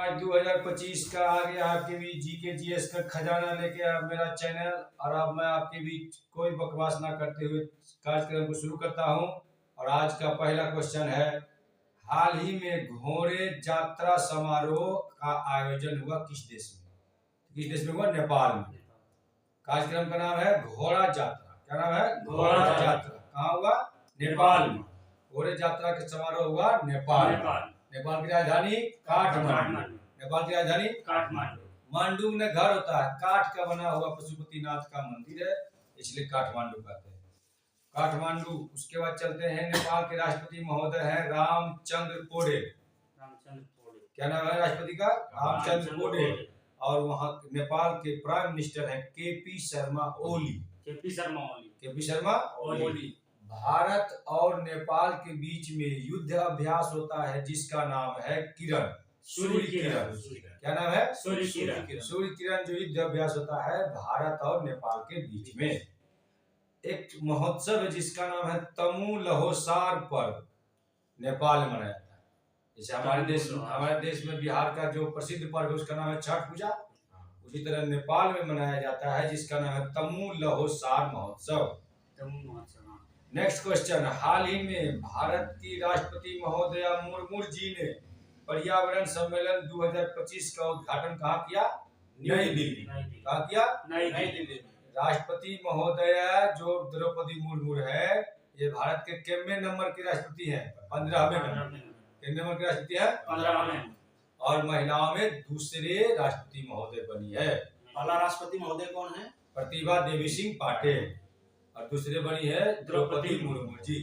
आज 2025 का आ गया आपके बीच जीके जीएस का खजाना लेके आप मेरा चैनल, और अब मैं आपके बीच कोई बकवास ना करते हुए कार्यक्रम को शुरू करता हूं। और आज का पहला क्वेश्चन है, हाल ही में घोड़े यात्रा समारोह का आयोजन हुआ किस देश में? किस देश में हुआ? नेपाल में। कार्यक्रम का नाम है घोड़ा यात्रा। क्या नाम है? घोड़ा यात्रा। कहाँ हुआ? नेपाल में। घोड़े यात्रा का समारोह हुआ नेपाल। नेपाल की राजधानी काठमांडू। नेपाल की राजधानी काठमांडू। मांडू में घर होता है, काठ का बना हुआ पशुपतिनाथ का मंदिर है, इसलिए काठमांडू कहते हैं। काठमांडू। उसके बाद चलते हैं, नेपाल के राष्ट्रपति महोदय हैं रामचंद्र पौडेल। क्या नाम है राष्ट्रपति का? रामचंद्र पौडेल। और वहाँ नेपाल के प्राइम मिनिस्टर हैं केपी शर्मा ओली। केपी शर्मा ओली। भारत और नेपाल के बीच में युद्ध अभ्यास होता है जिसका नाम है किरण, सूर्य किरण। क्या नाम है? सूर्य किरण। सूर्य किरण जो युद्ध अभ्यास होता है भारत और नेपाल के बीच में। एक महोत्सव है जिसका नाम है तमु लहोसार पर्व, नेपाल में मनाया जाता है। जैसे हमारे देश में बिहार का जो प्रसिद्ध पर्व है उसका नाम है छठ पूजा, उसी तरह नेपाल में मनाया जाता है जिसका नाम है तमु लहोसार महोत्सव। नेक्स्ट क्वेश्चन, हाल ही में भारत की राष्ट्रपति महोदया मुर्मू जी ने पर्यावरण सम्मेलन 2025 का उद्घाटन कहाँ किया? नई दिल्ली। कहाँ किया? नई दिल्ली। राष्ट्रपति महोदया जो द्रौपदी मुर्मू है, ये भारत के कितने नंबर की राष्ट्रपति हैं? 15वें नंबर। कितने नंबर की राष्ट्रपति है? 15वें। और महिलाओं में दूसरे राष्ट्रपति महोदय बनी है। पहला राष्ट्रपति महोदय कौन है? प्रतिभा देवी सिंह पाटिल। और दूसरे बनी है द्रौपदी मुर्मू जी।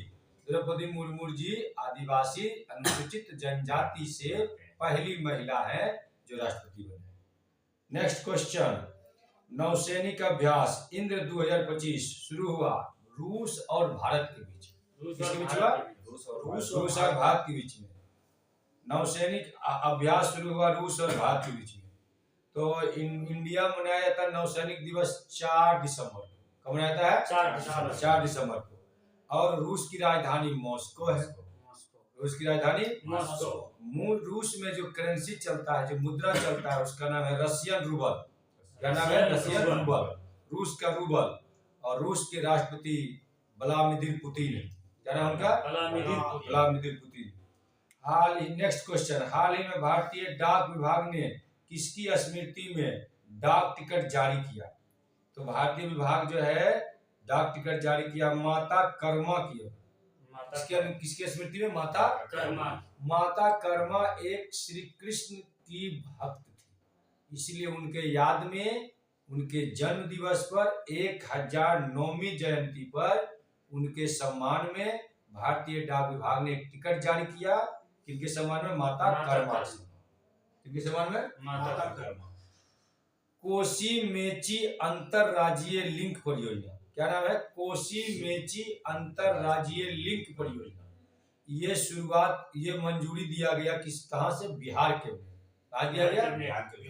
द्रौपदी मुर्मू जी आदिवासी अनुसूचित जनजाति से पहली महिला है जो राष्ट्रपति बने। नेक्स्ट क्वेश्चन, नौसैनिक अभ्यास इंद्र 2025 शुरू हुआ रूस और भारत के बीच। किसके बीच हुआ? रूस और भारत के बीच में। नौसैनिक अभ्यास शुरू हुआ रूस और भारत के बीच में। तो इंडिया मनाया जाता है नौसैनिक दिवस 4 दिसंबर। कब मनाया जाता है? 4 दिसंबर को। और रूस की राजधानी मॉस्को है। रूस की राजधानी मॉस्को। रूस में जो करेंसी चलता है, जो मुद्रा चलता है, उसका नाम है रशियन रूबल। क्या नाम है? Russian rouble. रूस का रूबल। और रूस के राष्ट्रपति व्लादिमीर पुतिन। क्या नाम उनका? Vladimir Putin. नेक्स्ट क्वेश्चन, हाल ही में भारतीय डाक विभाग ने किसकी स्मृति में डाक टिकट जारी किया? तो भारतीय विभाग जो है डाक टिकट जारी किया माता कर्मा की। किसके स्मृति में? माता कर्मा। माता कर्मा एक श्री कृष्ण की भक्त थी, इसलिए उनके याद में उनके जन्म दिवस पर 1009वीं जयंती पर उनके सम्मान में भारतीय डाक विभाग ने एक टिकट जारी किया। किनके सम्मान में? माता कर्मा। किनके सम्मान में? माता कर्मा। कोसी मेची अंतरराज्यीय लिंक परियोजना। क्या नाम है? कोसी मेची अंतरराज्यीय लिंक परियोजना। ये शुरुआत, ये मंजूरी दिया गया कहाँ से? बिहार के। कहाँ दिया गया? बिहार के।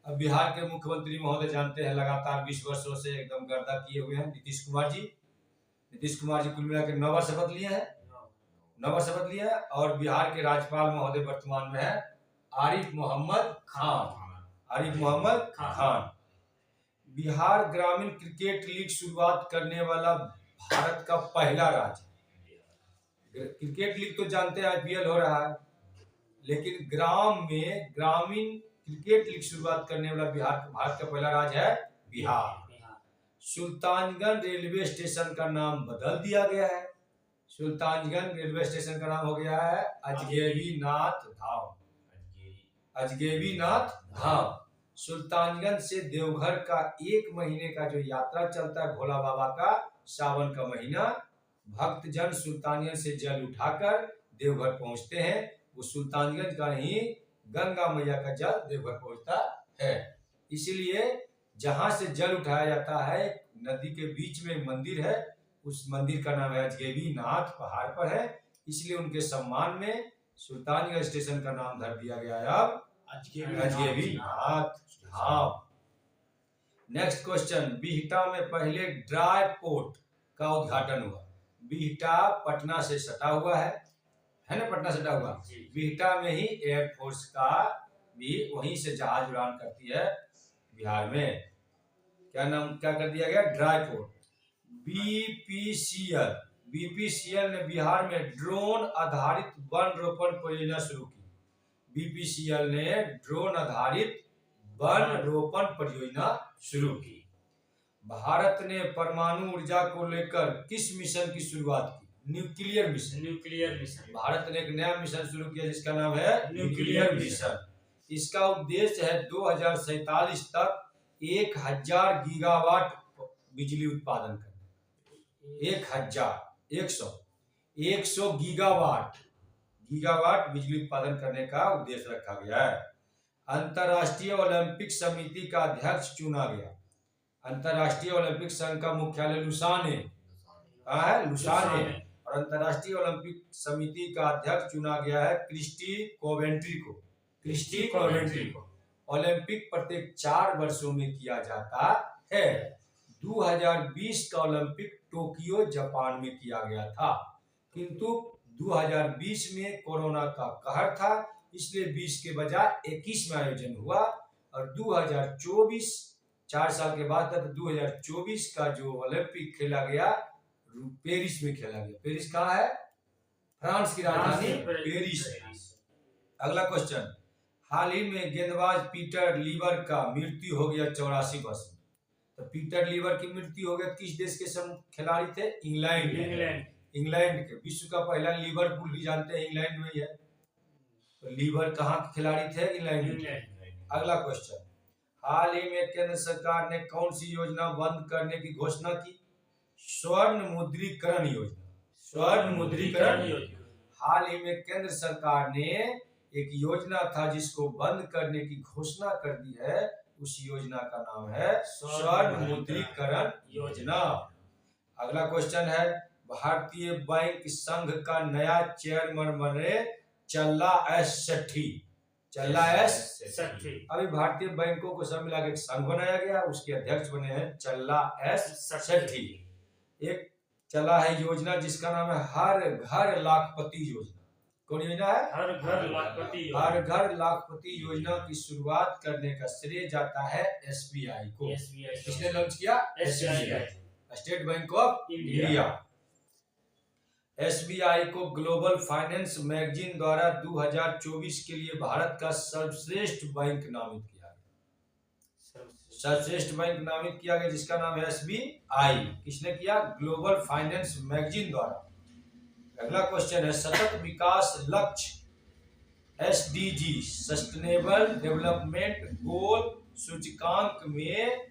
अब बिहार के मुख्यमंत्री महोदय जानते हैं लगातार 20 वर्षों से एकदम गर्दा किए हुए हैं नीतीश कुमार जी। नीतीश कुमार जी कुल मिलाकर 9 बार शपथ लिए हैं। 9 बार शपथ लिए हैं। और बिहार के राज्यपाल महोदय वर्तमान में है आरिफ मोहम्मद खान। आरिफ मोहम्मद खान। बिहार ग्रामीण क्रिकेट लीग शुरुआत करने वाला भारत का पहला राज्य। क्रिकेट लीग तो जानते हैं आईपीएल हो रहा है, लेकिन ग्रामीण क्रिकेट लीग शुरुआत करने वाला भारत का पहला राज्य है बिहार। सुल्तानगंज रेलवे स्टेशन का नाम बदल दिया गया है। सुल्तानगंज रेलवे स्टेशन का नाम हो गया है अजगैबीनाथ धाम। अजगैबीनाथ धाम। सुल्तानगंज से देवघर का 1 महीने का जो यात्रा चलता है भोला बाबा का, सावन का महीना, भक्तजन सुल्तानगंज से जल उठाकर देवघर पहुंचते हैं। वो सुल्तानगंज का ही गंगा मैया का जल देवघर पहुंचता है। इसलिए जहां से जल उठाया जाता है, नदी के बीच में मंदिर है, उस मंदिर का नाम है अजगैबीनाथ, पहाड़ पर है, इसलिए उनके सम्मान में सुल्तानगंज स्टेशन का नाम धर दिया गया है अब अजगैबीनाथ धाम। नेक्स्ट क्वेश्चन, बिहटा में पहले ड्राई पोर्ट का उद्घाटन हुआ। बिहटा पटना से सटा हुआ है ना? पटना सटा हुआ। बिहटा में ही एयरफोर्स का भी वहीं से जहाज उड़ान करती है बिहार में। क्या कर दिया गया? Dry port. बीपीसीएल, बीपीसीएल ने बिहार में ड्रोन आधारित वन रोपण परियोजना शुरू की। बीपीसीएल ने ड्रोन आधारित वन रोपण परियोजना शुरू की। भारत ने परमाणु ऊर्जा को लेकर किस मिशन की शुरुआत की? Nuclear mission. Nuclear mission. Bharat ने एक नया मिशन शुरू किया जिसका नाम है न्यूक्लियर मिशन। इसका उद्देश्य है 2047 तक 1000 गीगावाट बिजली उत्पादन करना। 100 गीगावाट बिजली उत्पादन करने का उद्देश्य रखा गया है। अंतर्राष्ट्रीय ओलंपिक समिति का अध्यक्ष चुना गया। अंतर्राष्ट्रीय ओलंपिक संघ का मुख्यालय लुसान है। और अंतर्राष्ट्रीय ओलंपिक समिति का अध्यक्ष चुना गया है क्रिस्टी कोवेंट्री को। ओलंपिक प्रत्येक 4 वर्षों में किया जाता है। 2020 का ओलंपिक टोक्यो जापान में किया गया था, किंतु 2020 में कोरोना का कहर था, इसलिए 20 के बजाय 21 में आयोजन हुआ। और 2024 4 साल के बाद तक 2024 का जो ओलंपिक खेला गया पेरिस में खेला गया। पेरिस कहाँ है? फ्रांस की राजधानी पेरिस। अगला क्वेश्चन, हाल ही में गेंदबाज पीटर लीवर का मृत्यु हो गया 84 वर्ष में। तो पीटर लीवर की मृत्यु हो गया किस देश के खिलाड़ी थे? इंग्लैंड के। विश्व का पहला लिवरपूल भी जानते हैं इंग्लैंड में ही है। तो लीवर कहाँ के खिलाड़ी थे? इंग्लैंड के। अगला क्वेश्चन, हाल ही में केंद्र सरकार ने कौन सी योजना बंद करने की घोषणा की? स्वर्ण मुद्रीकरण योजना। हाल ही में केंद्र सरकार ने एक योजना था जिसको बंद करने की घोषणा कर दी है। उस योजना का नाम है स्वर्ण मुद्रीकरण योजना। अगला क्वेश्चन है, भारतीय बैंक संघ का नया चेयरमैन बने चल्ला एस सेठी। अभी भारतीय बैंकों को सब मिला के एक संघ बनाया गया, उसके अध्यक्ष बने हैं चल्ला एस सेठी। एक चला है योजना जिसका नाम है हर घर लाखपति योजना। कौन योजना है? हर घर लाखपति योजना की शुरुआत करने का श्रेय जाता है एसबीआई को। किसने लॉन्च किया? SBI, state bank of India. SBI को ग्लोबल फाइनेंस मैगजीन द्वारा 2024 के लिए भारत का सर्वश्रेष्ठ बैंक नामित किया गया, जिसका नाम है एसबीआई। किसने किया? ग्लोबल फाइनेंस मैगजीन द्वारा। अगला क्वेश्चन है, सतत विकास लक्ष्य एसडीजी सस्टेनेबल डेवलपमेंट गोल सूचकांक में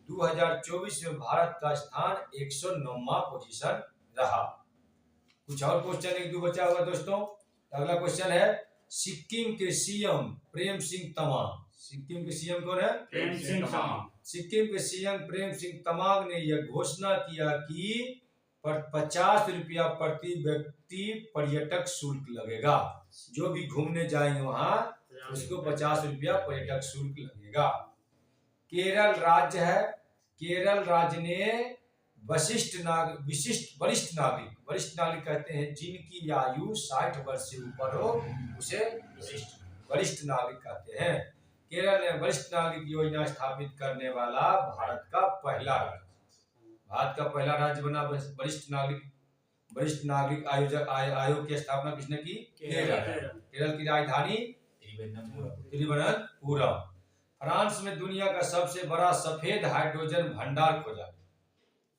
2024 में भारत का स्थान 109वां पोजीशन रहा। कुछ और क्वेश्चन एक दो बचा हुआ दोस्तों। अगला क्वेश्चन है, सिक्किम के सीएम प्रेम सिंह तमांग। सिक्किम के सीएम कौन है? सिक्किम के सीएम प्रेम सिंह तमांग ने यह घोषणा किया कि 50 रुपया प्रति व्यक्ति पर्यटक शुल्क लगेगा। जो भी घूमने जाएंगे वहां उसको 50 रुपया पर्यटक शुल्क लगेगा। केरल राज्य ने वरिष्ठ नागरिक कहते हैं जिनकी आयु 60 वर्ष से ऊपर हो, उसे वरिष्ठ नागरिक कहते हैं। केरल ने वरिष्ठ नागरिक योजना स्थापित करने वाला भारत का पहला राज्य बना। वरिष्ठ नागरिक आयोग की स्थापना किसने की? केरल की राजधानी तिरुवनंतपुरम। फ्रांस में दुनिया का सबसे बड़ा सफेद हाइड्रोजन भंडार खोजा।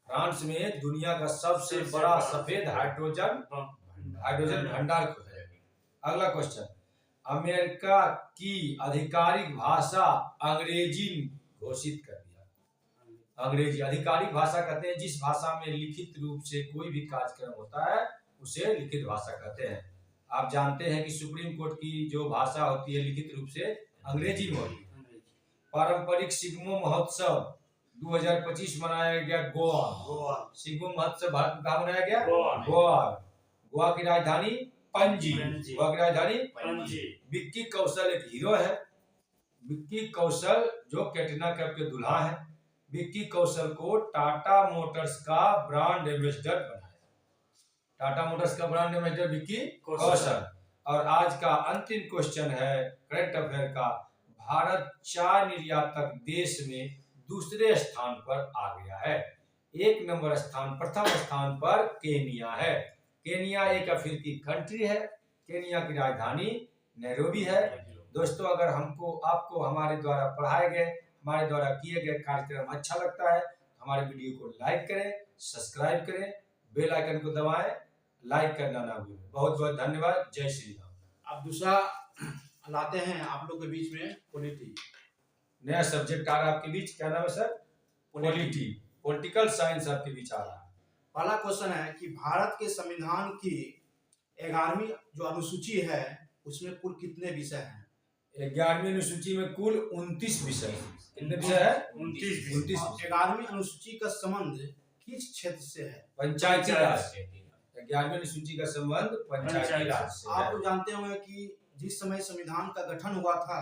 फ्रांस में दुनिया का सबसे बड़ा सफेद हाइड्रोजन भंडार खोजा। अगला क्वेश्चन, अमेरिका की आधिकारिक भाषा अंग्रेजी घोषित कर दिया। अंग्रेजी आधिकारिक भाषा कहते हैं जिस भाषा में लिखित रूप से कोई भी कार्यक्रम होता है उसे लिखित भाषा कहते हैं। आप जानते हैं कि सुप्रीम कोर्ट की जो भाषा होती है लिखित रूप से अंग्रेजी में होती है। पारंपरिक सिग्मो महोत्सव 2025 मनाया गया गोवा। सिग्मो महोत्सव भारत में कहाँ मनाया गया? गोवा की राजधानी पणजी। विक्की कौशल एक हीरो है। विक्की कौशल जो कैटरीना कैफ के दूल्हा है। विक्की कौशल को टाटा मोटर्स का ब्रांड एम्बेसडर बनाया। टाटा मोटर्स का ब्रांड एम्बेसडर विक्की कौशल। और आज का अंतिम क्वेश्चन है करंट अफेयर का, भारत चाय निर्यातक देश में दूसरे स्थान पर आ गया है। एक नंबर स्थान, प्रथम स्थान पर केनिया है। केनिया एक अफ्रीकी कंट्री है। केनिया की राजधानी नैरोबी है। दोस्तों, अगर आपको हमारे द्वारा पढ़ाए गए, हमारे द्वारा किए गए कार्यक्रम अच्छा लगता है तो हमारे वीडियो को लाइक करें, सब्सक्राइब करें, बेल आइकन को दबाएं, लाइक करना ना भूलें। बहुत बहुत धन्यवाद। जय श्री राम। अब दूसरा लाते हैं आप लोग के बीच में पॉलिटी। नया सब्जेक्ट आ रहा है आपके बीच, क्या नाम है सर? पॉलिटी, पॉलिटिकल साइंस आपके बीच आ रहा है। पहला क्वेश्चन है कि भारत के संविधान की 11वीं जो अनुसूची है उसमें कुल कितने विषय हैं? 11वीं अनुसूची में कुल 29 विषय हैं। कितने विषय है? 29। 11वीं अनुसूची का संबंध किस क्षेत्र से है? पंचायती राज। 11वीं अनुसूची का संबंध पंचायती राज से है। आप लोग जानते होंगे कि जिस समय संविधान का गठन हुआ था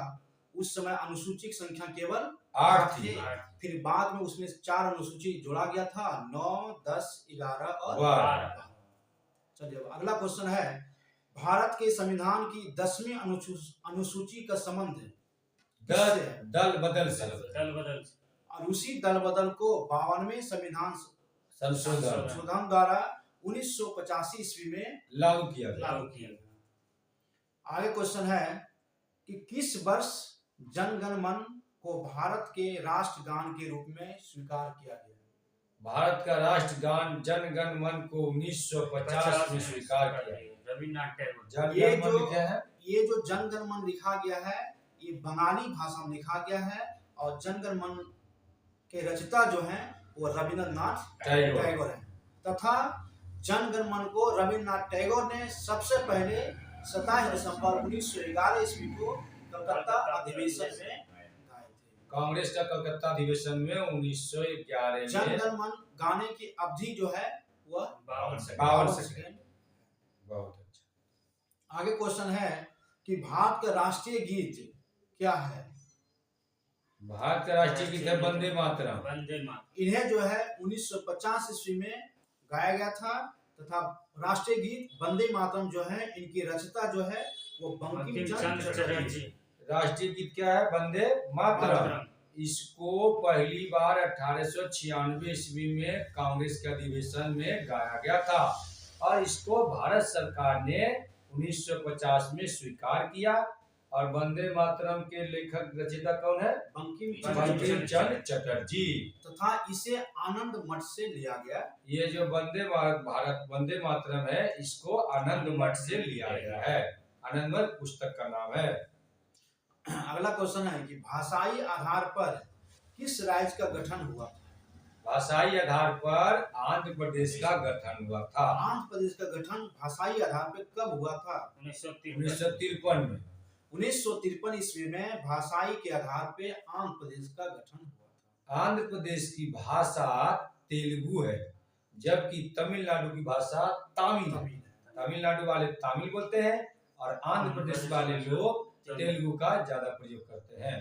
उस समय अनुसूची की संख्या केवल 8 थी। फिर बाद में उसमें 4 अनुसूची जोड़ा गया था, 9, 10, 11 और 12। चलिए अगला क्वेश्चन है, भारत के संविधान की 10वीं अनुसूची का संबंध दल बदल से, और उसी दल बदल को 52वें संविधान संशोधन द्वारा 1985 ईस्वी में लागू किया गया। आगे क्वेश्चन है कि किस वर्ष जन गण मन को भारत के राष्ट्रगान के रूप में स्वीकार किया गया? भारत का राष्ट्रगान जन गण मन को 1950 में स्वीकार किया गया। रविन्द्रनाथ टैगोर। ये जो जन गण मन लिखा गया है ये बंगाली भाषा में लिखा गया है और जन गण मन के रचयिता जो हैं वो रविन्द्रनाथ टैगोर है तथा जन गण मन को रविन्द्रनाथ टैगोर ने सबसे पहले 27 दिसंबर 1911 ईस्वी को कलकत्ता अधिवेशन में गाए थे। कांग्रेस का कलकत्ता अधिवेशन में 1911 में। जन गण मन गाने की अवधि जो है वह 52 सेकंड। बहुत अच्छा। आगे क्वेश्चन है कि भारत का राष्ट्रीय गीत क्या है? भारत का राष्ट्रीय गीत है वंदे मातरम। इन्हें जो है 1950 ईस्वी में गाया गया था तथा राष्ट्रीय गीत वंदे मातरम जो है इनकी रचयिता जो है वो बंकिम चंद्र चटर्जी। राष्ट्रीय गीत क्या है? वंदे मातरम। इसको पहली बार 1896 ईस्वी में कांग्रेस के अधिवेशन में गाया गया था और इसको भारत सरकार ने 1950 में स्वीकार किया। और वंदे मातरम के लेखक रचयिता कौन है? बंकिम चंद्र चटर्जी। तथा इसे आनंद मठ से लिया गया। ये जो वंदे मातरम है इसको आनंद मठ से लिया गया है। आनंद मठ पुस्तक का नाम है। अगला क्वेश्चन है कि भाषाई आधार पर किस राज्य का गठन हुआ था? भाषाई आधार पर आंध्र प्रदेश का गठन हुआ था। आंध्र प्रदेश का गठन भाषाई आधार पर कब हुआ था? 1953 में। 1953 ईस्वी में भाषाई के आधार पे आंध्र प्रदेश का गठन हुआ था। आंध्र प्रदेश की भाषा तेलुगु है जबकि तमिलनाडु की भाषा तमिल है। तमिलनाडु वाले तमिल बोलते हैं और आंध्र प्रदेश वाले लोग तेलुगु का ज्यादा प्रयोग करते हैं।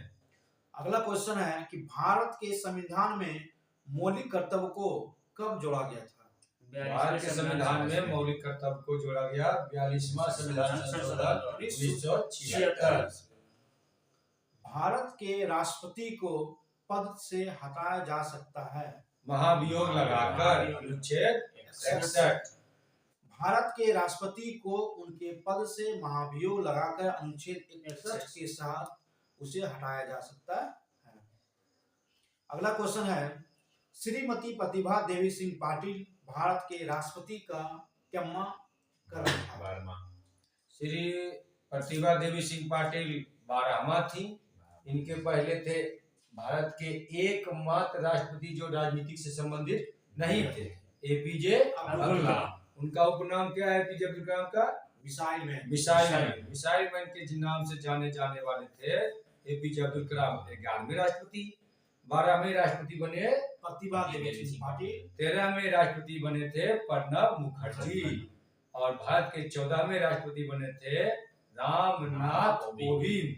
अगला क्वेश्चन है कि भारत के संविधान में मौलिक कर्तव्य को कब जोड़ा गया था? भारत के संविधान में मौलिक कर्तव्य को जोड़ा गया 42वां संविधान संशोधन 1976। भारत के राष्ट्रपति को पद से हटाया जा सकता है महाभियोग लगाकर, अनुच्छेद 61। भारत के राष्ट्रपति को उनके पद से महाभियोग लगाकर अनुच्छेद 61 के साथ उसे हटाया जा सकता है। अगला क्वेश्चन है, श्रीमती प्रतिभा देवी सिंह पाटिल भारत के राष्ट्रपति का क्या कर्म था? श्री प्रतिभा देवी सिंह पाटिल 12वां थी। इनके पहले थे भारत के एकमात्र राष्ट्रपति जो राजनीति से संबंधित नहीं थे, एपीजे अब्दुल कलाम। उनका उपनाम क्या है? एपीजे अब्दुल कलाम का मिसाइल मैन के नाम से जाने जाने वाले थे एपीजे अब्दुल कलाम। 11वें राष्ट्रपति। 12वें राष्ट्रपति बने प्रतिभा देवी सिंह पाटिल। 13वें राष्ट्रपति बने थे प्रणब मुखर्जी और भारत के 14वें राष्ट्रपति बने थे रामनाथ कोविंद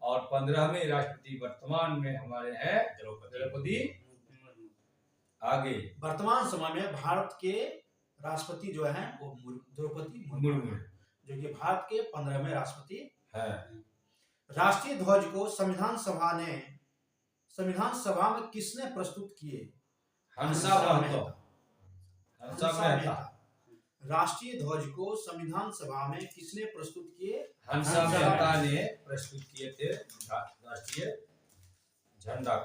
और 15वें राष्ट्रपति वर्तमान में हमारे हैं द्रौपदी। आगे वर्तमान समय में भारत के राष्ट्रपति जो हैं वो द्रौपदी मुर्मू जो कि भारत के 15वें राष्ट्रपति हैं। राष्ट्रीय ध्वज को संविधान सभा में किसने प्रस्तुत किए? हंसा महतो। हंसा मेहता। राष्ट्रीय ध्वज को संविधान सभा में किसने प्रस्तुत किए? हंसा मेहता ने प्रस्तुत किए थे राष्ट्रीय झंडा।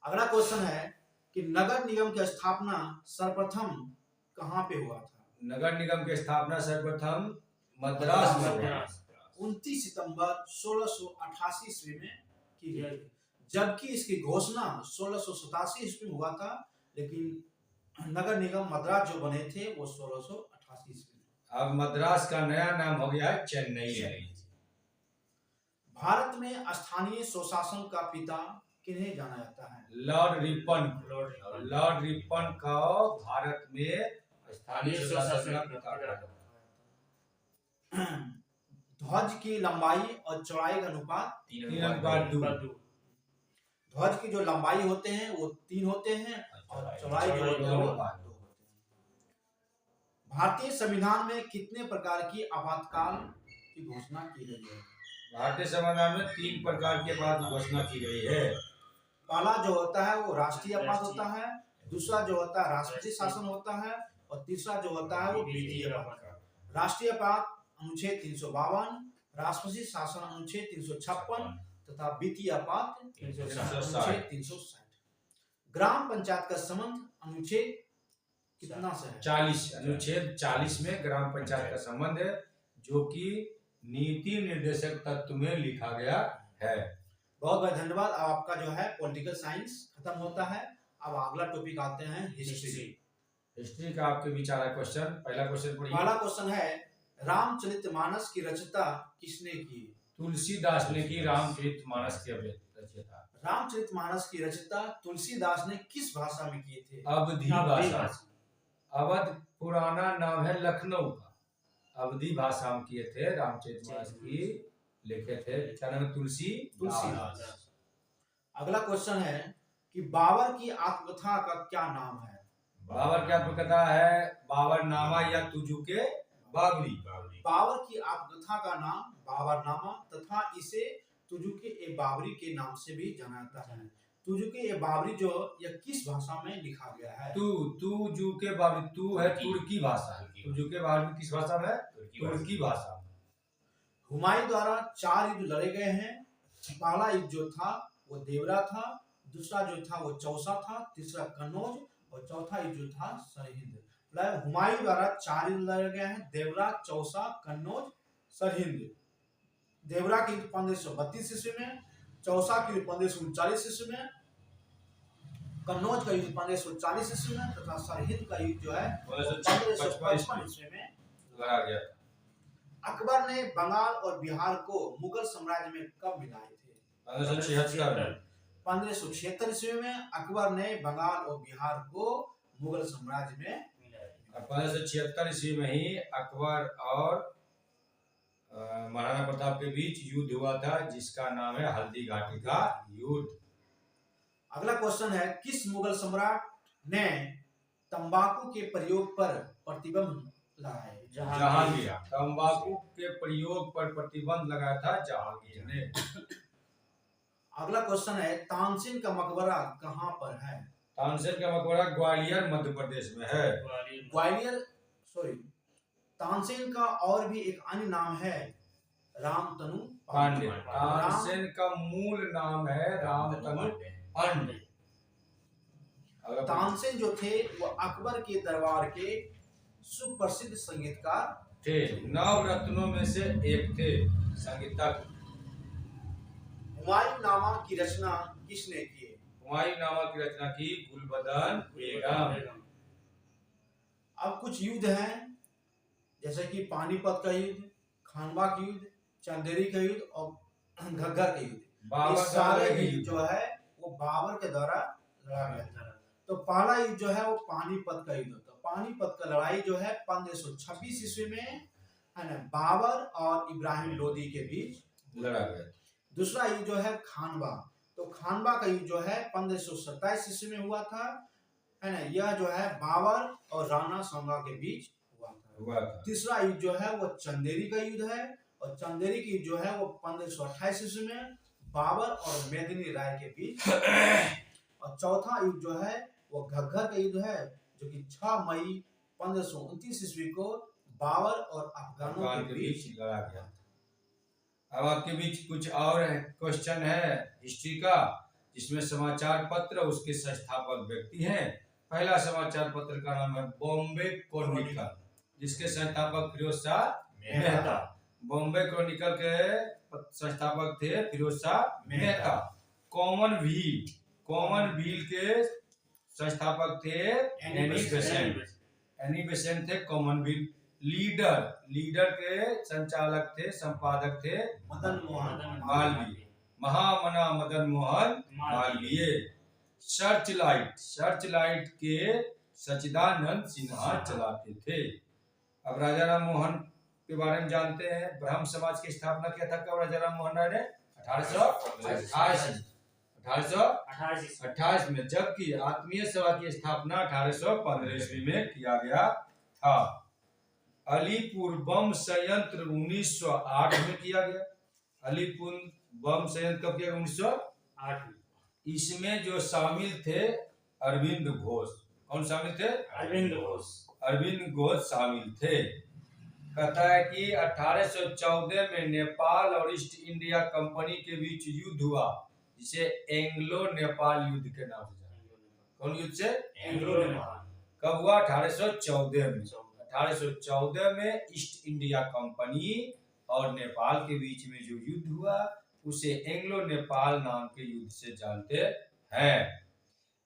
अगला क्वेश्चन है कि नगर निगम की स्थापना सर्वप्रथम कहाँ पे हुआ था? नगर निगम की स्थापना सर्वप्रथम मद्रास में हुआ। 29 सितंबर 1688 ईस्वी में की गई, जबकि इसकी घोषणा 1687 ईस्वी में हुआ था, लेकिन नगर निगम मद्रास जो बने थे वो 1688 ईस्वी में। अब मद्रास का नया नाम हो गया है चेन्नई। भारत में स्थानीय स्वशासन का पिता किन्हें जाना जाता है? Lord Ripon. लॉर्ड रिपन का भारत में स्थानीय स्वशासन का पिता कहा जाता है। ध्वज की लंबाई और चौड़ाई का अनुपात 3:2। ध्वज की जो लंबाई होते हैं वो 3 होते हैं और चौड़ाई जो होते हैं वो 2 होते हैं। भारतीय संविधान में कितने प्रकार की आपातकाल की घोषणा की गई है? भारतीय संविधान में 3 प्रकार के आपात की घोषणा की गई है। पहला जो होता है वो राष्ट्रीय आपात होता है, दूसरा जो होता है राष्ट्रपति शासन होता है, और तीसरा जो होता है वो वित्तीय आपात। राष्ट्रीय आपात अनुच्छेद 352, राष्ट्रपति शासन अनुच्छेद 356 तथा वित्तीय आपात अनुच्छेद 360। ग्राम पंचायत का संबंध अनुच्छेद कितना से है? 40। अनुच्छेद 40 में ग्राम पंचायत का संबंध है, जो कि नीति निर्देशक तत्व में लिखा गया है। बहुत बहुत धन्यवाद। अब आपका जो है पॉलिटिकल साइंस खत्म होता है। अब अगला टॉपिक आते हैं हिस्ट्री। हिस्ट्री का आपके विचार है क्वेश्चन। पहला क्वेश्चन पढ़िए। पहला क्वेश्चन है रामचरितमानस की रचना किसने की? तुलसीदास ने की रामचरितमानस की रचना। रामचरितमानस की रचना तुलसीदास ने किस भाषा में किए थे? अवधी भाषा। अवध पुराना नाम है लखनऊ का। अवधी भाषा में किए थे रामचरितमानस की, लिखे थे। क्या नाम है? तुलसीदास। अगला क्वेश्चन है कि बाबर की आत्मकथा का क्या नाम है? बाबर की आत्मकथा है बाबरनामा या तुजुके बाबरी। बाबर की आत्मकथा का नाम बाबरनामा तथा इसे तुजुके ए बाबरी के नाम से भी जाना जाता है। तुजुके ए बाबरी जो यह किस भाषा में लिखा गया है? तुजुके बाबरी। तू है तुर्की भाषा। तुजुके बाबरी किस भाषा में? तुर्की भाषा। हुमायूं द्वारा 4 युद्ध लड़े गए हैं। पहला युद्ध जो था वो देवरा था, दूसरा जो था वो चौसा था, तीसरा कन्नौज और चौथा युद्ध जो था सरहिंद। हुमायूं द्वारा 4 युद्ध लड़े गए हैं, देवरा, चौसा, कन्नौज, सरहिंद। देवरा की युद्ध 1532 ईस्वी में, चौसा की युद्ध 1539 ईस्वी में, कन्नौज का युद्ध 1540 ईस्वी में तथा सरहिंद का युद्ध जो है 1555 ईस्वी में लड़ा गया। अकबर ने बंगाल और बिहार को मुगल साम्राज्य में कब मिलाए थे? 1576 ईस्वी में अकबर ने बंगाल और बिहार को मुगल साम्राज्य में 1576 ईस्वी में ही अकबर और महाराणा प्रताप के बीच युद्ध हुआ था, जिसका नाम है हल्दी घाटी का युद्ध। अगला क्वेश्चन है किस मुगल सम्राट ने तंबाकू के प्रयोग पर प्रतिबंध लगाया? जहांगीर। तंबाकू के प्रयोग पर प्रतिबंध लगाया था जहांगीर ने। अगला क्वेश्चन है तानसेन का मकबरा कहाँ पर है? तानसेन का मकबरा ग्वालियर मध्य प्रदेश में है। तानसेन का और भी एक अन्य नाम है रामतनु पांडे। तानसेन का मूल नाम है रामतनु पांडे। तानसेन जो थे वो अकबर के दरबार के सुप्रसिद्ध संगीतकार थे। 9 रत्नों में से एक थे संगीतकार। हुमायूं नामा की रचना किसने की? हुमायूं नामा की रचना की गुलबदन बेगम। अब कुछ युद्ध हैं जैसे कि पानीपत का युद्ध, खानवा का युद्ध, चंदेरी का युद्ध और घग्गर का युद्ध। ये सारे युद्ध जो है वो बाबर के द्वारा लड़ा गया था। तो पहला युद्ध जो है वो पानीपत का युद्ध होता है। पानीपत का लड़ाई जो है 1526 ईस्वी में है ना बाबर और इब्राहिम लोदी के बीच लड़ा गया। दूसरा युद्ध जो है खानवा, तो खानवा का युद्ध जो है 1527 ईस्वी में हुआ था, है ना। यह जो है बाबर और राणा सांगा के बीच हुआ था। तीसरा युद्ध जो है वो चंदेरी का युद्ध है और चंदेरी की जो है वो 1528 ईस्वी में बाबर और मेदिनी राय के बीच। और चौथा युद्ध जो है वो घग्गर का युद्ध है, जो कि 6 मई 1529 ईस्वी को बाबर और अफगानों के बीच लड़ा गया। अब आपके बीच कुछ और क्वेश्चन है हिस्ट्री का, जिसमें समाचार पत्र उसके संस्थापक व्यक्ति हैं। पहला समाचार पत्र का नाम है बॉम्बे क्रॉनिकल, जिसके संस्थापक फिरोज शाह मेहता। बॉम्बे क्रॉनिकल के संस्थापक थे फिरोज शाह मेहता। कॉमनवील के संस्थापक थे एनी बेसेंट थे कॉमनवील। लीडर के संचालक थे, संपादक थे मदन मोहन मालवीय, महामना मदन मोहन मालवीय। सर्चलाइट के सच्चिदानंद सिन्हा चलाते थे। अब राजा राम मोहन के बारे में जानते हैं। ब्रह्म समाज की स्थापना किया था कब राजा राम मोहन राय ने? 1828 में, जबकि आत्मीय सभा की स्थापना 1815 ईस्वी में किया गया था। अलीपुर बम संयंत्र 1908 में किया गया। अलीपुर बम संयंत्र कब किया? 1908 में। इसमें जो शामिल थे अरविंद घोष। कौन शामिल थे? अरविंद घोष शामिल थे। कहता है कि 1814 में नेपाल और ईस्ट इंडिया कंपनी के बीच युद्ध हुआ, जिसे एंग्लो नेपाल युद्ध के नाम से जाना जाता है। कौन युद्ध से? एंग्लो नेपाल। कब हुआ? 1814 में। 1814 में ईस्ट इंडिया कंपनी और नेपाल के बीच में जो युद्ध हुआ उसे एंग्लो नेपाल नाम के युद्ध से जानते हैं।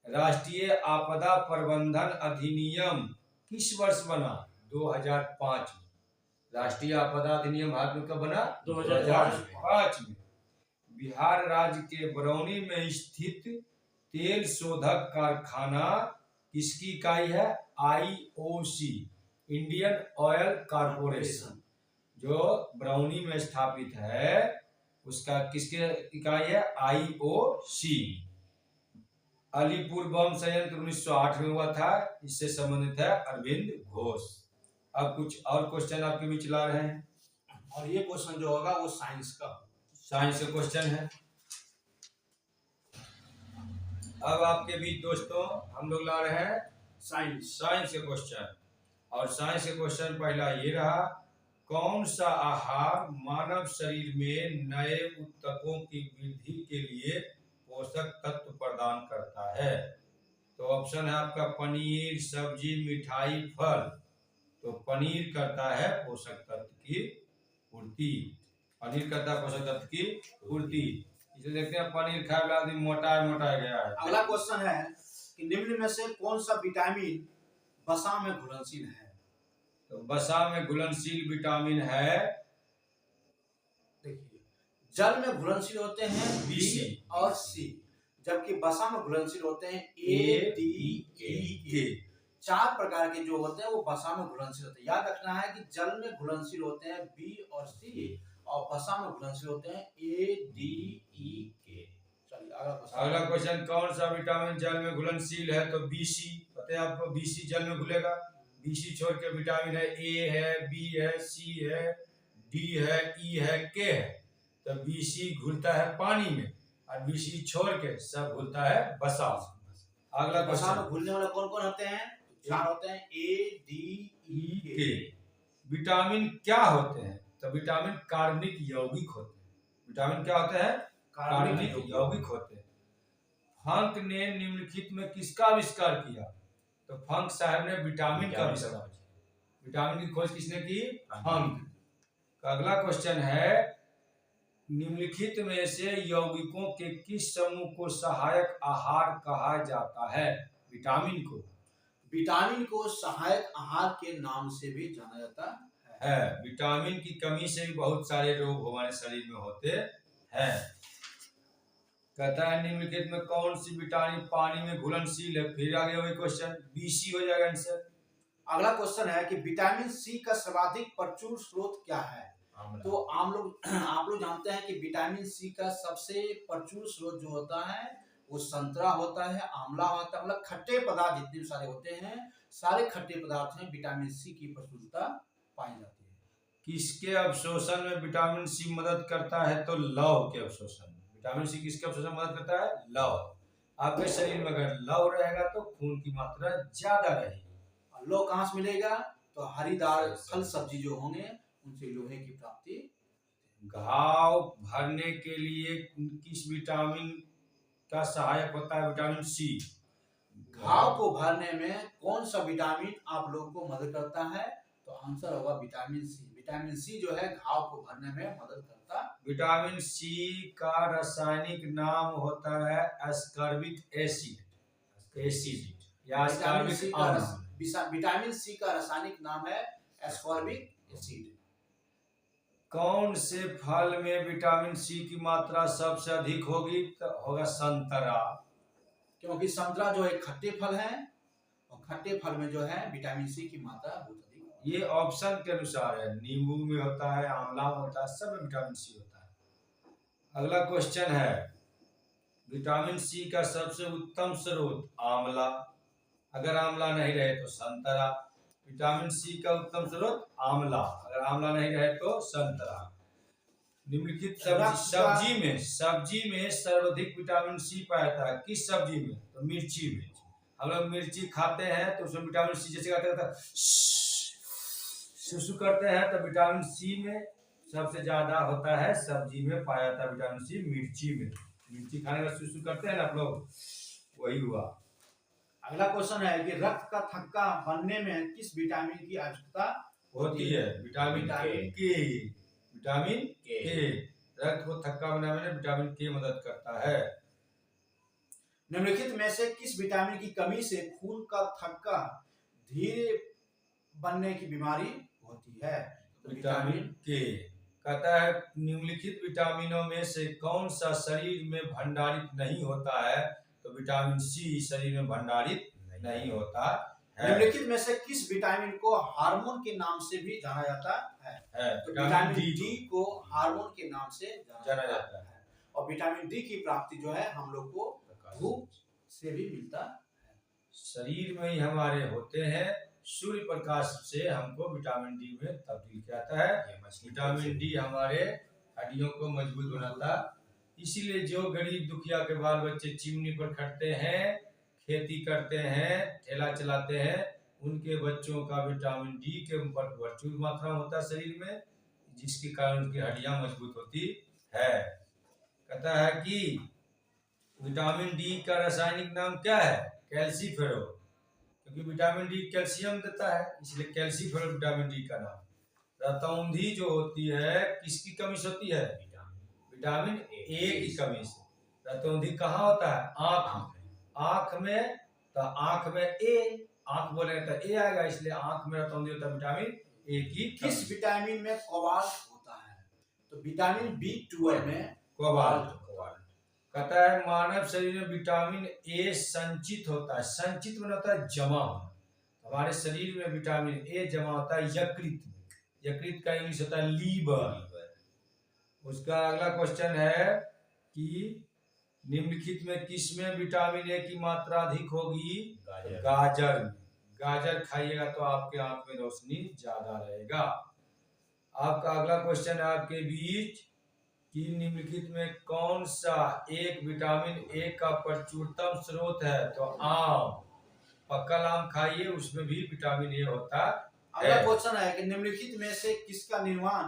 राष्ट्रीय आपदा प्रबंधन अधिनियम किस वर्ष बना? 2005 में। राष्ट्रीय आपदा अधिनियम भारत में कब बना? 2005 में। बिहार राज्य के बरौनी में स्थित तेल शोधक कारखाना किसकी इकाई है? IOC, इंडियन ऑयल कॉर्पोरेशन, जो बरौनी में स्थापित है, उसका किसके इकाई है? IOC। अलीपुर बम संयंत्र 1908 में हुआ था, इससे संबंधित है अरविंद घोष। अब कुछ और क्वेश्चन आपके बीच ला रहे हैं, और ये क्वेश्चन जो होगा वो साइंस का क्वेश्चन है। अब आपके बीच दोस्तों हम लोग ला रहे हैं साइंस के क्वेश्चन। और साइंस के क्वेश्चन पहला ये रहा, कौन सा आहार मानव शरीर में नए ऊतकों की वृद्धि के लिए पोषक तत्व प्रदान करता है? तो ऑप्शन है आपका पनीर, सब्जी, मिठाई, फल। तो पनीर करता है पोषक तत्व की पूर्ति। पनीर करता है पोषक तत्व की पूर्ति। इसे देखते हैं, पनीर खाए वाला आदमी मोटा गया है। अगला क्वेश्चन है कि निम्न में से कौन सा विटामिन वसा में घुलनशील है? तो वसा में घुलनशील विटामिन है, देखिए, जल में घुलनशील होते हैं B और C, जबकि वसा में घुलनशील होते हैं A, D, E, K। 4 प्रकार के जो होते हैं वो वसा में घुलनशील होते हैं। याद रखना है कि जल में घुलनशील होते हैं B और C, और वसा में घुलनशील होते हैं A, D, E, K। चलिए अगला क्वेश्चन, कौन सा विटामिन जल में घुलनशील है? तो BC। पता है आपको BC जल में घुलेगा। BC छोड़ के विटामिन है A है, B है, C है, D है, E है, K है। तो BC घुलता है पानी में, और BC छोड़ के सब घुलता है वसा। अगला वसा में घुलने वाले कौन कौन होते हैं? 4 होते हैं A, D, E, K। Vitamin क्या होते हैं? तो विटामिन कार्बनिक यौगिक होते हैं। विटामिन क्या होते हैं? कार्बनिक यौगिक होते हैं। फंक ने निम्नलिखित में किसका आविष्कार किया? तो फंक साहब ने विटामिन का आविष्कार किया। विटामिन की खोज किसने की? फंक। अगला क्वेश्चन है, निम्नलिखित में से यौगिकों के किस समूह को सहायक आहार कहा जाता है? विटामिन को सहायक आहार के नाम से भी जाना जाता है। विटामिन की कमी से भी बहुत सारे रोग हमारे शरीर में होते हैं। कहता है निम्नलिखित में कौन सी विटामिन पानी में घुलनशील है? फिर आगे वही क्वेश्चन, BC हो जाएगा आंसर। अगला क्वेश्चन है कि विटामिन C का सर्वाधिक प्रचुर स्रोत क्या है? तो आप लोग जानते हैं कि विटामिन C का सबसे प्रचुर स्रोत जो होता है वो संतरा होता है, आंवला होता है। मतलब खट्टे पदार्थ जितने भी सारे होते हैं, सारे खट्टे पदार्थ में विटामिन C की प्रचुरता पाई जाती है। किसके अवशोषण में विटामिन सी मदद करता है? तो लौह के अवशोषण में। विटामिन सी किसके अवशोषण में मदद करता है? लौह। आपके शरीर में अगर लौह रहेगा तो खून की मात्रा ज्यादा रहेगी। और लौह कहाँ से मिलेगा? तो हरी दाल फल सब्जी जो होंगे उनसे लोहे की प्राप्ति। घाव भरने के लिए किस विटामिन का सहायक होता है? Vitamin C. घाव को भरने में कौन सा विटामिन आप लोगों को मदद करता है? तो आंसर होगा विटामिन सी। विटामिन सी जो है घाव को भरने में मदद करता है। विटामिन सी का रासायनिक नाम होता है एस्कॉर्बिक एसिड या एस्कॉर्बिक अम्ल। विटामिन सी का रासायनिक नाम है एस्कॉर्बिक एसिड। कौन से फल में विटामिन सी की मात्रा सबसे अधिक होगी? तो होगा संतरा। क्योंकि संतरा जो एक खट्टे फल है और खट्टे फल में जो है विटामिन सी की मात्रा बहुत अधिक है। ये ऑप्शन के अनुसार है, नींबू में होता है, आंवला में होता है, सब में विटामिन सी होता है। अगला क्वेश्चन है, विटामिन सी का सबसे उत्तम स्रोत आंवला। अगर आंवला नहीं रहे तो संतरा। विटामिन सी का उत्तम स्रोत आंवला, अगर आंवला नहीं रहे तो संतरा। निम्नलिखित सब्जी में सर्वाधिक विटामिन सी पाया जाता है। किस सब्जी में? तो मिर्ची में। हम लोग मिर्ची खाते हैं तो उसमें विटामिन सी, जैसे कहते हैं सुसु करते हैं, तो विटामिन सी में सबसे ज्यादा होता है, सब्जी में पाया जाता है विटामिन सी, मिर्ची में। मिर्ची खाने का सुसु करते हैं ना आप लोग, वही हुआ। अगला क्वेश्चन है कि रक्त का थक्का बनने में किस विटामिन की आवश्यकता होती है? विटामिन के। विटामिन के। रक्त को थक्का बनाने में विटामिन के मदद करता है। निम्नलिखित में से किस विटामिन की कमी से खून का थक्का धीरे बनने की बीमारी होती है? तो विटामिन के। कहता है निम्नलिखित विटामिनों में से कौन सा शरीर में भंडारित नहीं होता है? तो विटामिन सी शरीर में भंडारित नहीं होता है। निम्नलिखित में से किस विटामिन को हार्मोन के नाम से भी जाना जाता है? तो विटामिन डी को हार्मोन के नाम से जाना जाता है। और विटामिन डी की प्राप्ति जो है हम लोग को धूप से भी मिलता है। शरीर में ही हमारे होते हैं, सूर्य प्रकाश से हमको विटामिन डी में तब्दील किया जाता है। विटामिन डी हमारे हड्डियों को मजबूत बनाता है। इसीलिए जो गरीब दुखिया के बाल बच्चे चिमनी पर खटते हैं, खेती करते हैं, ठेला चलाते हैं, उनके बच्चों का विटामिन डी के ऊपर प्रचुर मात्रा में होता है शरीर में, जिसके कारण उनकी हड्डियां मजबूत होती है। कहता है कि विटामिन डी का रासायनिक नाम क्या है? कैल्सीफेरो, क्योंकि विटामिन डी कैल्शियम देता है, इसलिए कैल्सीफेरो विटामिन डी का नाम। रतौंधी जो होती है किसकी कमी से होती है? विटामिन ए की कमी से। रतौंधी कहाँ होता है? आँख में। आँख में, तो आँख में ए, आँख बोले तो ए आएगा, इसलिए आँख में रतौंधी होता है विटामिन ए की। किस विटामिन में कोबाल्ट होता है? तो विटामिन B12 में कोबाल्ट। कहता है मानव शरीर में विटामिन ए संचित होता है। संचित में होता है जमा होना। हमारे शरीर में विटामिन ए जमा होता है यकृत में। यकृत का इंग्लिश होता है लीवर। उसका अगला क्वेश्चन है कि निम्नलिखित में किसमें विटामिन ए की मात्रा अधिक होगी? गाजर में। गाजर खाइएगा तो आपके आंख में रोशनी ज्यादा रहेगा। आपका अगला क्वेश्चन है आपके बीच कि निम्नलिखित में कौन सा एक विटामिन ए का प्रचुरतम स्रोत है? तो आम। पक्का आम खाइए, उसमें भी विटामिन ए होता है। अगला क्वेश्चन है कि निम्नलिखित में से किसका निर्माण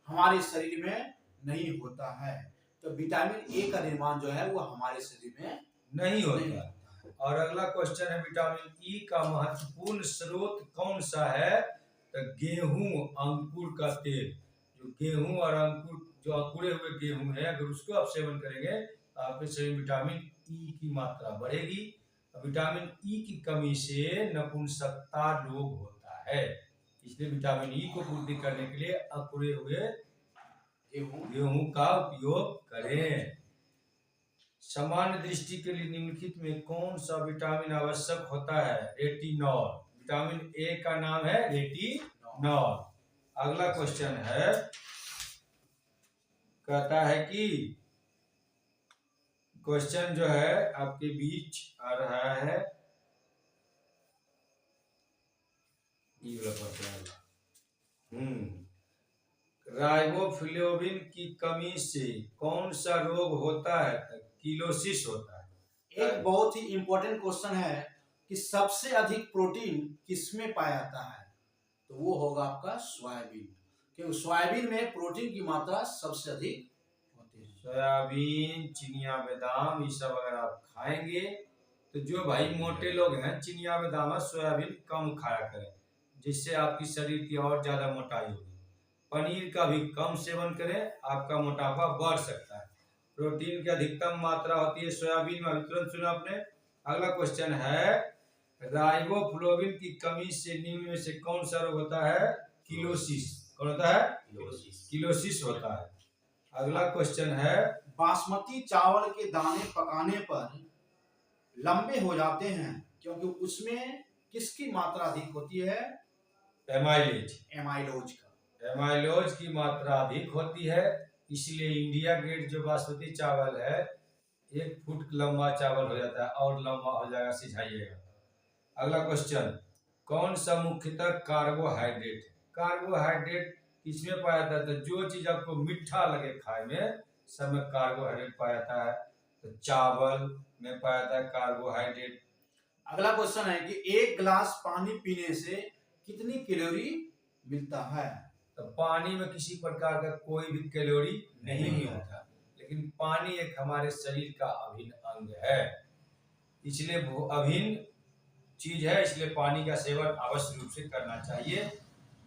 हमारे शरीर में नहीं होता है? तो विटामिन ए का निर्माण जो है वो हमारे शरीर में नहीं होता। और अगला क्वेश्चन है विटामिन ई का महत्वपूर्ण स्रोत कौन सा है? तो गेहूं अंकुर का तेल। जो गेहूं और अंकुर, जो अंकुरे हुए गेहूं है, अगर उसको आप सेवन करेंगे तो आपके शरीर में विटामिन ई की मात्रा बढ़ेगी। विटामिन ई की कमी से नपुंसकता रोग होता है, इसलिए विटामिन ई को पूर्ति करने के लिए अंकुरे हुए गेहूं का उपयोग करें। सामान्य दृष्टि के लिए निम्नलिखित में कौन सा विटामिन आवश्यक होता है? रेटिनॉल। विटामिन ए का नाम है रेटिनॉल। अगला क्वेश्चन है, कहता है कि क्वेश्चन जो है आपके बीच आ रहा है, राइबोफ्लाविन की कमी से कौन सा रोग होता है? किलोसिस होता है। एक बहुत ही इंपॉर्टेंट क्वेश्चन है कि सबसे अधिक प्रोटीन किसमें पाया जाता है, तो वो होगा आपका सोयाबीन, क्योंकि सोयाबीन में प्रोटीन की मात्रा सबसे अधिक होती है। सोयाबीन, चिनिया बादाम, ये सब अगर आप खाएंगे तो जो भाई मोटे लोग हैं, चिनिया बादाम और सोयाबीन कम खाया करें, जिससे आपकी शरीर की और ज्यादा मोटाई होगी। पनीर का भी कम सेवन करें, आपका मोटापा बढ़ सकता है। प्रोटीन की अधिकतम मात्रा होती है सोयाबीन में, तुरंत सुना आपने। अगला क्वेश्चन है, राइबोफ्लाविन की कमी से निम्न में से कौन सा रोग होता है? किलोसिस। कौन होता है? किलोसिस होता है। अगला क्वेश्चन है, बासमती चावल के दाने पकाने पर लंबे हो जाते हैं क्योंकि उसमें किसकी मात्रा अधिक होती है? एमाइलोज का। एमाइलोज की मात्रा अधिक होती है, इसलिए इंडिया गेट जो बासमती चावल है 1 फुट लंबा चावल हो जाता है, और लंबा हो जाएगा, सिझाइएगा। अगला क्वेश्चन, कौन सा मुख्यतः कार्बोहाइड्रेट है? कार्बोहाइड्रेट किसमें पाया जाता है? तो जो चीज आपको मीठा लगे खाए में, सब में कार्बोहाइड्रेट पाया जाता है। तो चावल में पाया जाता है कार्बोहाइड्रेट। अगला क्वेश्चन है कि 1 गिलास पानी पीने से कितनी कैलोरी मिलता है? तो पानी में किसी प्रकार का कोई भी कैलोरी नहीं होता, लेकिन पानी एक हमारे शरीर का अभिन्न अंग है, इसलिए वो अभिन्न चीज है, इसलिए पानी का सेवन अवश्य रूप से करना चाहिए।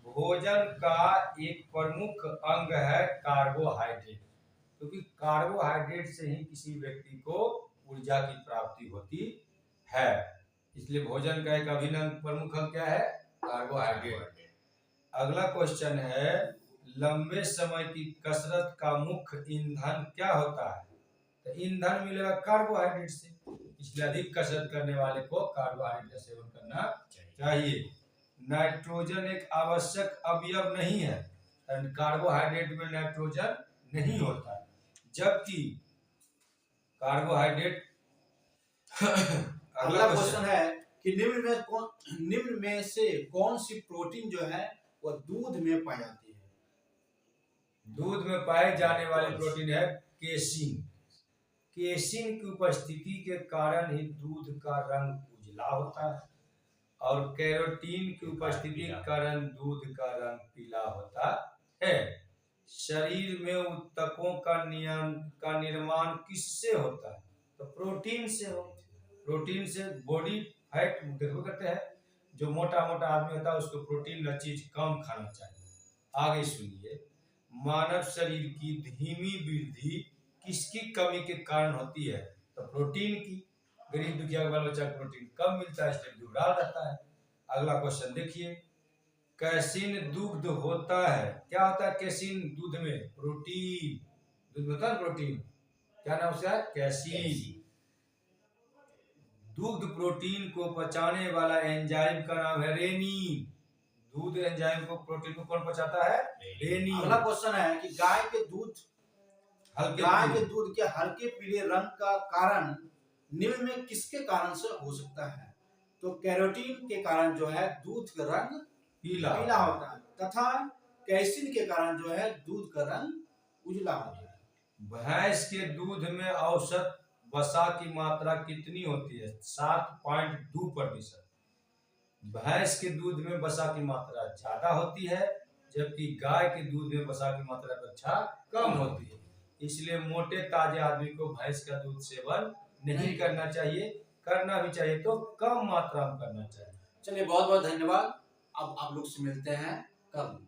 भोजन का एक प्रमुख अंग है कार्बोहाइड्रेट, क्योंकि कार्बोहाइड्रेट से ही किसी व्यक्ति को ऊर्जा की प्राप्ति होती है, इसलिए भोजन का एक अभिन्न प्रमुख अंग क्या है? कार्बोहाइड्रेट। अगला क्वेश्चन है, लंबे समय की कसरत का मुख्य ईंधन क्या होता है? तो ईंधन मिलेगा कार्बोहाइड्रेट से, इसलिए अधिक कसरत करने वाले को कार्बोहाइड्रेट का सेवन करना चाहिए। नाइट्रोजन एक आवश्यक अवयव नहीं है, कार्बोहाइड्रेट में नाइट्रोजन नहीं होता, जबकि कार्बोहाइड्रेट अगला क्वेश्चन है कि निम्न में से कौन सी प्रोटीन जो है वो दूध में पाई जाती है? दूध में पाए जाने वाली प्रोटीन है केसिन। केसिन की उपस्थिति के कारण ही दूध का रंग उजला होता है, और कैरोटीन की उपस्थिति के कारण दूध का रंग पीला होता है। शरीर में ऊतकों का निर्माण किससे होता है? तो प्रोटीन से हो। प्रोटीन से बॉडी फैट देखो करते हैं, जो मोटा मोटा आदमी होता है उसको प्रोटीन चीज कम खाना चाहिए। आगे सुनिए, मानव शरीर की धीमी वृद्धि किसकी कमी के कारण होती है? तो प्रोटीन की। गरीब दुखिया के बाल बच्चा को प्रोटीन कम मिलता है, इसलिए दुबला रहता है। अगला क्वेश्चन देखिए, कैसीन दुग्ध होता है? क्या होता है कैसीन दूध में? प्रोटीन। दूध में होता है प्रोटीन, क्या नाम उसका? कैसीन। दुग्ध प्रोटीन को पचाने वाला एंजाइम का नाम है रेनिन। दूध एंजाइम को, प्रोटीन को कौन पचाता है? रेनिन। अगला क्वेश्चन है कि गाय के दूध के हल्के पीले रंग का कारण निम्न में किसके कारण से हो सकता है? तो कैरोटीन के कारण जो है दूध का रंग पीला होता है, तथा कैसीन के कारण जो है दूध का रंग उजला होता है। भैंस के दूध में औसत वसा की मात्रा कितनी होती है? 7.2%। भैंस के दूध में वसा की मात्रा ज्यादा होती है, जबकि गाय के दूध में वसा की मात्रा अपेक्षा कम होती है, इसलिए मोटे ताजे आदमी को भैंस का दूध सेवन नहीं करना चाहिए। करना भी चाहिए तो कम मात्रा में करना चाहिए। चलिए, बहुत बहुत धन्यवाद। अब आप लोग से मिलते हैं कल।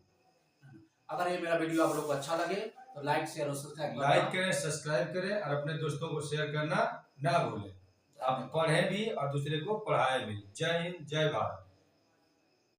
अगर ये मेरा वीडियो आप लोग को अच्छा लगे तो लाइक शेयर और सब्सक्राइब करें और अपने दोस्तों को शेयर करना ना भूलें। आप पढ़ें भी और दूसरे को पढ़ाएं भी। जय हिंद, जय भारत।